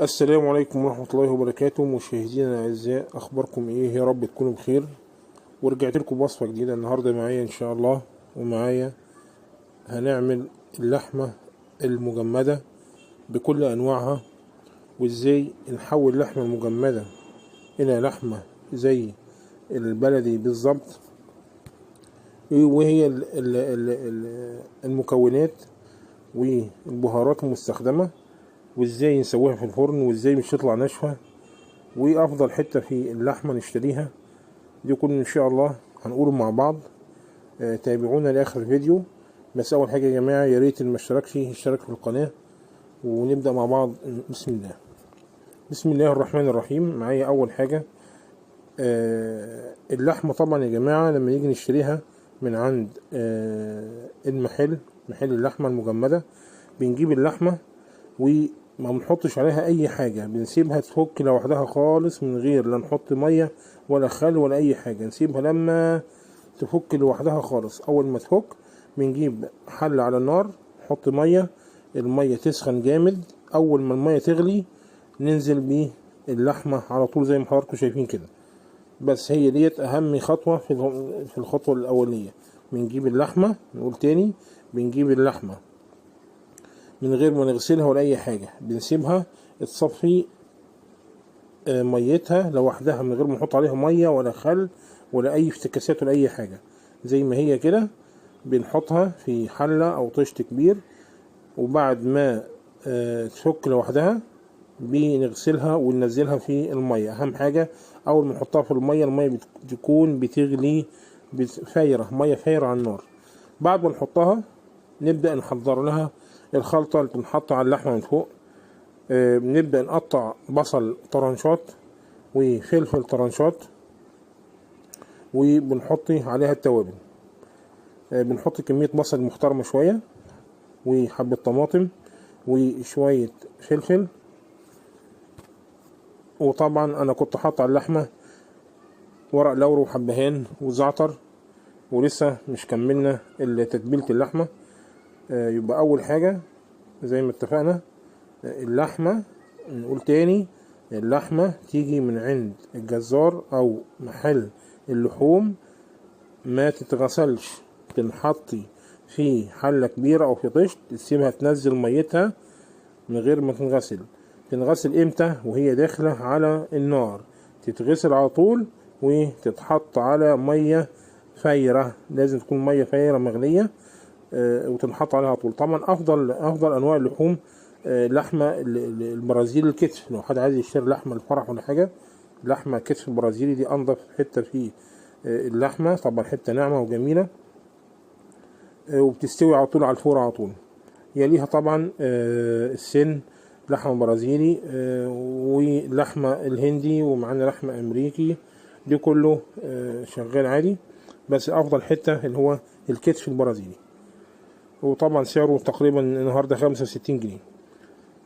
السلام عليكم ورحمة الله وبركاته. مشاهدينا الأعزاء، أخباركم إيه؟ يا رب تكونوا بخير. ورجعت لكم بوصفة جديدة النهاردة معايا إن شاء الله. ومعايا هنعمل اللحمة المجمدة بكل أنواعها، وإزاي نحول اللحمة المجمدة إلى لحمة زي البلدي بالظبط، وهي المكونات والبهارات المستخدمة، وإزاي نسويها في الفرن، وإزاي مش تطلع ناشفة، وافضل حتة في اللحمة نشتريها. دي كل ان شاء الله هنقوله مع بعض. تابعونا لاخر الفيديو. بس اول حاجة يا جماعة، يا ريت اللي ما اشتركش يشترك في القناة، ونبدأ مع بعض. بسم الله. بسم الله الرحمن الرحيم. معايا اول حاجة اللحمة. طبعا يا جماعة لما نيجي نشتريها من عند محل اللحمة المجمدة، بنجيب اللحمة وما بنحطش عليها اي حاجة، بنسيبها تفك لوحدها خالص من غير لا نحط مية ولا خل ولا اي حاجة. نسيبها لما تفك لوحدها خالص. اول ما تفك بنجيب حلة على النار، نحط مية، المية تسخن جامد. اول ما المية تغلي ننزل بيه اللحمة على طول زي ما حضراتكم شايفين كده. بس هي ديت اهم خطوة في الخطوة الاولية. بنجيب اللحمة، نقول تاني، بنجيب اللحمة من غير ما نغسلها ولا اي حاجة، بنسيبها تصفي ميتها لوحدها من غير ما نحط عليها مية ولا خل ولا اي افتكاسات ولا اي حاجة. زي ما هي كده بنحطها في حلة او طشت كبير، وبعد ما تفك لوحدها بنغسلها وننزلها في المية. اهم حاجة اول ما نحطها في المية، المية بتكون بتغلي فايرة، مية فايرة على النار. بعد ما نحطها نبدأ نحضر لها الخلطة اللي بنحط على اللحمة من فوق. بنبدأ نقطع بصل طرنشات وفلفل طرنشات، وبنحط عليها التوابل. بنحط كمية بصل محترمة شوية، وحبة طماطم، وشوية فلفل. وطبعا انا كنت حاطط على اللحمة ورق لورا وحبهان وزعتر، ولسه مش كملنا تتبيلة اللحمة. يبقى اول حاجة زي ما اتفقنا، اللحمة، نقول تاني، اللحمة تيجي من عند الجزار او محل اللحوم، ما تتغسلش، تنحطي في حلة كبيرة او في طشت، تسيبها تنزل ميتها من غير ما تنغسل. تنغسل امتى؟ وهي داخلة على النار، تتغسل على طول وتتحط على مية فايرة. لازم تكون مية فايرة مغلية، وتنحط عليها على طول. طبعا افضل انواع اللحوم لحمة البرازيلي الكتف. لو حد عايز يشتري لحمة الفرح ولا حاجة، لحمة كتف البرازيلي دي انضف حتة في اللحمة. طبعا حتة ناعمة وجميلة، وبتستوي على طول على الفور على طول. يليها طبعا السن، لحمة برازيلي، ولحمة الهندي، ومعانا لحمة امريكي. دي كله شغال عادي، بس افضل حتة اللي هو الكتف البرازيلي. وطبعا سعره تقريبا النهاردة 65 جنيه.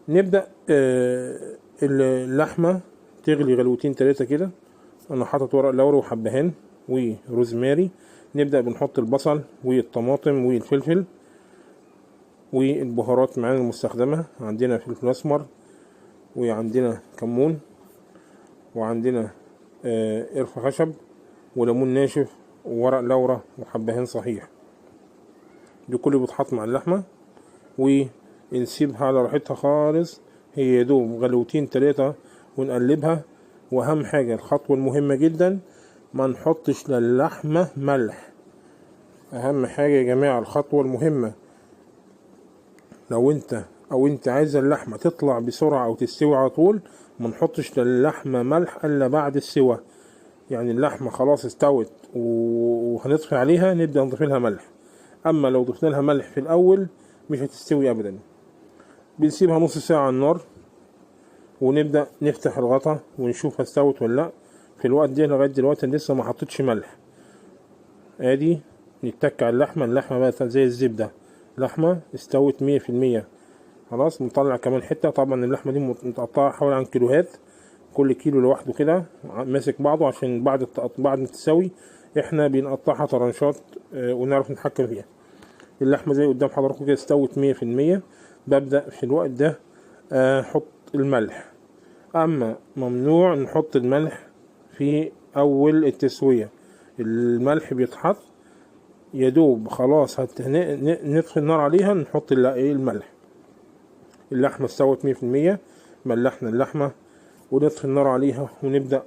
نبدأ اللحمة تغلي غلوتين 3 كده. انا حاطط ورق لورا وحبهان وروزماري. نبدأ بنحط البصل والطماطم والفلفل والبهارات معانا المستخدمة. عندنا فلفل اسمر، وعندنا كمون، وعندنا قرفة خشب، وليمون ناشف، وورق لورا، وحبهان صحيح. دي كله بيتحط مع اللحمة، ونسيبها على راحتها خالص. هي يدوب غلوتين 3 ونقلبها. واهم حاجة، الخطوة المهمة جدا، ما نحطش للحمة ملح. اهم حاجة يا جماعة، الخطوة المهمة، لو انت عايز اللحمة تطلع بسرعة او تستوي على طول، ما نحطش للحمة ملح الا بعد السوى. يعني اللحمة خلاص استوت وهنطفي عليها، نبدأ نضيف لها ملح. اما لو ضفنا لها ملح في الاول مش هتستوي ابدا. بنسيبها نص ساعة على النار، ونبدأ نفتح الغطا ونشوفها استوت ولا لا. في الوقت ده لغاية دلوقتي لسه ما حطيتش ملح. ادي نتك على اللحمة بقت زي الزبدة. لحمة استوت 100%. خلاص نطلع كمان حتة. طبعا اللحمة دي متقطعة حوالي عن كيلوهات، كل كيلو لوحده كده ماسك بعضه، عشان بعد ما تسوي احنا بنقطعها طرنشات ونعرف نتحكم فيها. اللحمة زي قدام حضراتكم كده استوت 100%. ببدأ في الوقت ده احط الملح. اما ممنوع نحط الملح في اول التسوية. الملح بيتحط يدوب خلاص نطفي النار عليها، نحط الملح. اللحمة استوت 100%، ملحنا اللحمة ونطفي النار عليها ونبدأ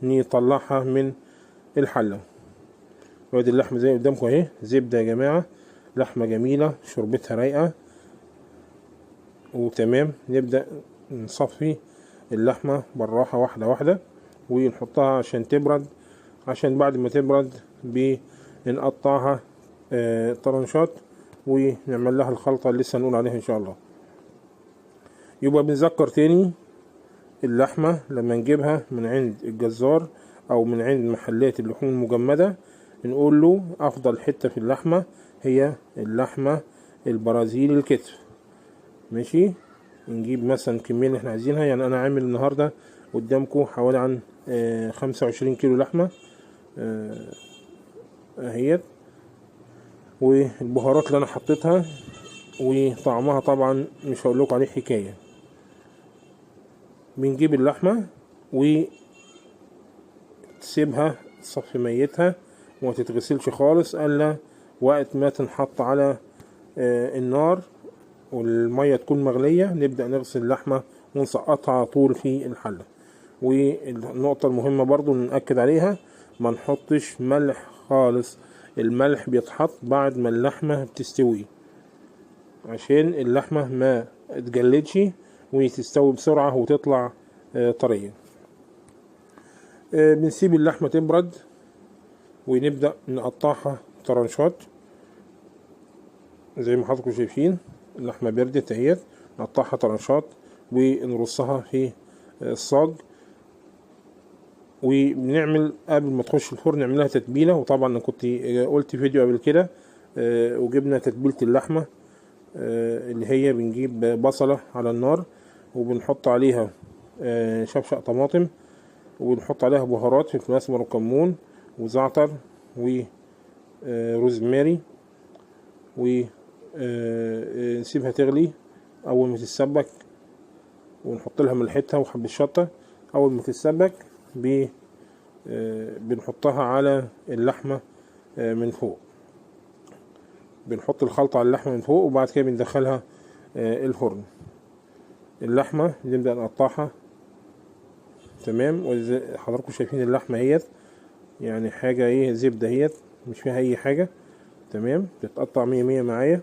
نطلعها من الحلة. وادي اللحمة زي قدامكم اهي، زبدة يا جماعة، لحمة جميلة شربتها رايقة وتمام. نبدأ نصفي اللحمة بالراحة واحدة واحدة ونحطها عشان تبرد، عشان بعد ما تبرد بنقطعها طرنشات ونعمل لها الخلطة اللي لسه هنقول عليها ان شاء الله. يبقى بنذكر تاني، اللحمة لما نجيبها من عند الجزار او من عند محلات اللحوم المجمدة نقول له افضل حتة في اللحمة هي اللحمة البرازيلي الكتف. ماشي، نجيب مثلا الكمية اللي احنا عايزينها. يعني انا عامل النهاردة قدامكم حوالي عن 25 كيلو لحمة اهيت، والبهارات اللي انا حطيتها وطعمها طبعا مش هقول لكم عليه حكاية. بنجيب اللحمة وتسيبها تصفي ميتها وما تتغسلش خالص الا وقت ما تنحط على النار والمية تكون مغلية، نبدأ نغسل اللحمة ونسقطها على طول في الحلة. والنقطة المهمة برضو نأكد عليها، ما نحطش ملح خالص. الملح بيتحط بعد ما اللحمة بتستوي عشان اللحمة ما تجلدش وتستوي بسرعة وتطلع طرية. بنسيب اللحمة تبرد ونبدأ نقطعها طرنشات زي ما حضراتكم شايفين. اللحمة بردت اهيت، نقطعها طرنشات ونرصها في الصاج. وبنعمل قبل ما تخش الفرن نعمل لها تتبيله. وطبعا انا كنت قلت فيديو قبل كده وجبنا تتبيله اللحمه اللي هي بنجيب بصله على النار وبنحط عليها شفشق طماطم وبنحط عليها بهارات، فلفل اسمر وكمون وزعتر وروزماري، ونسيبها تغلي. اول ما تتسبك ونحط لها ملحتها وحبة شطة. اول ما تتسبك بنحطها على اللحمة من فوق، بنحط الخلطة على اللحمة من فوق وبعد كده بندخلها الفرن. اللحمة نبدأ نقطعها تمام. وحضراتكم شايفين اللحمة اهيت، يعني حاجة ايه، زبدة اهيت مش فيها اي حاجة، تمام. بتتقطع 100 معايا.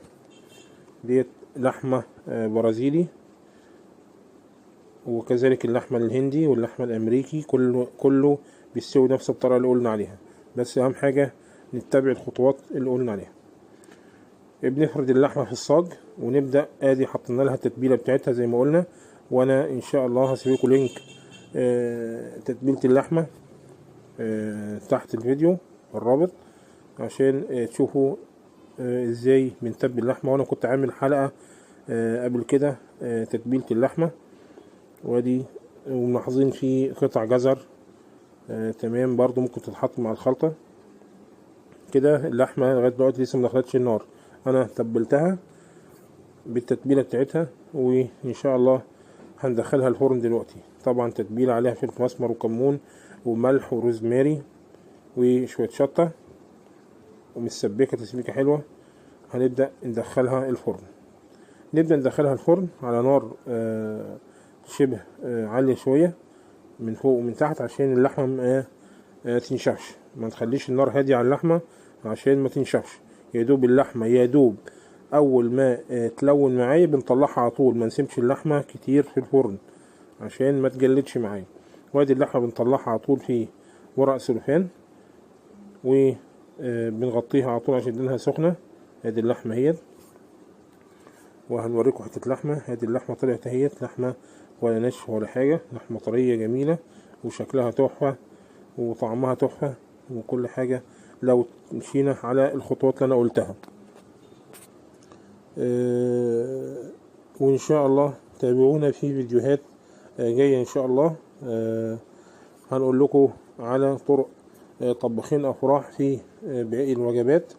ديت لحمة برازيلي، وكذلك اللحمة الهندي واللحمة الامريكي كله بيستوي نفس الطريقة اللي قلنا عليها، بس اهم حاجة نتبع الخطوات اللي قلنا عليها. بنفرد اللحمة في الصاج ونبدأ ادي حطينا لها التتبيلة بتاعتها زي ما قلنا. وانا ان شاء الله هسيب لكم لينك تتبيلة اللحمة تحت الفيديو الرابط عشان تشوفوا ازاي بنتبل اللحمة. وانا كنت عامل حلقة قبل كده تتبيلة اللحمة، وادي وملاحظين في قطع جزر تمام برضو ممكن تتحط مع الخلطة كده. اللحمة لغاية دلوقتي لسه مدخلتش النار، انا تبلتها بالتتبيلة بتاعتها وان شاء الله هندخلها الفرن دلوقتي. طبعا تتبيلة عليها فلفل اسمر وكمون وملح وروزماري وشوية شطة ومسبكة تسبيكة حلوة. هنبدأ ندخلها الفرن. نبدأ ندخلها الفرن على نار شبه عالية شوية من فوق ومن تحت عشان اللحمة ما تنشفش. ما نخليش النار هادية على اللحمة عشان ما تنشفش. يدوب اللحمة يدوب اول ما تلون معايا بنطلعها على طول، ما نسيبش اللحمة كتير في الفرن عشان ما تجلدش معايا. وادي اللحمة بنطلعها على طول في ورق سلوفان وبنغطيها على طول عشان انها سخنة. ادي اللحمة اهيت، وهنوريكم حتة لحمة. ادي اللحمة طلعت اهيت، لحمة ولا نشف ولا حاجة، لحمة طرية جميلة وشكلها تحفة وطعمها تحفة وكل حاجة لو مشينا على الخطوات اللي انا قلتها. وان شاء الله تابعونا في فيديوهات جاية ان شاء الله. هنقول لكم على طرق طباخين افراح في باقي الوجبات.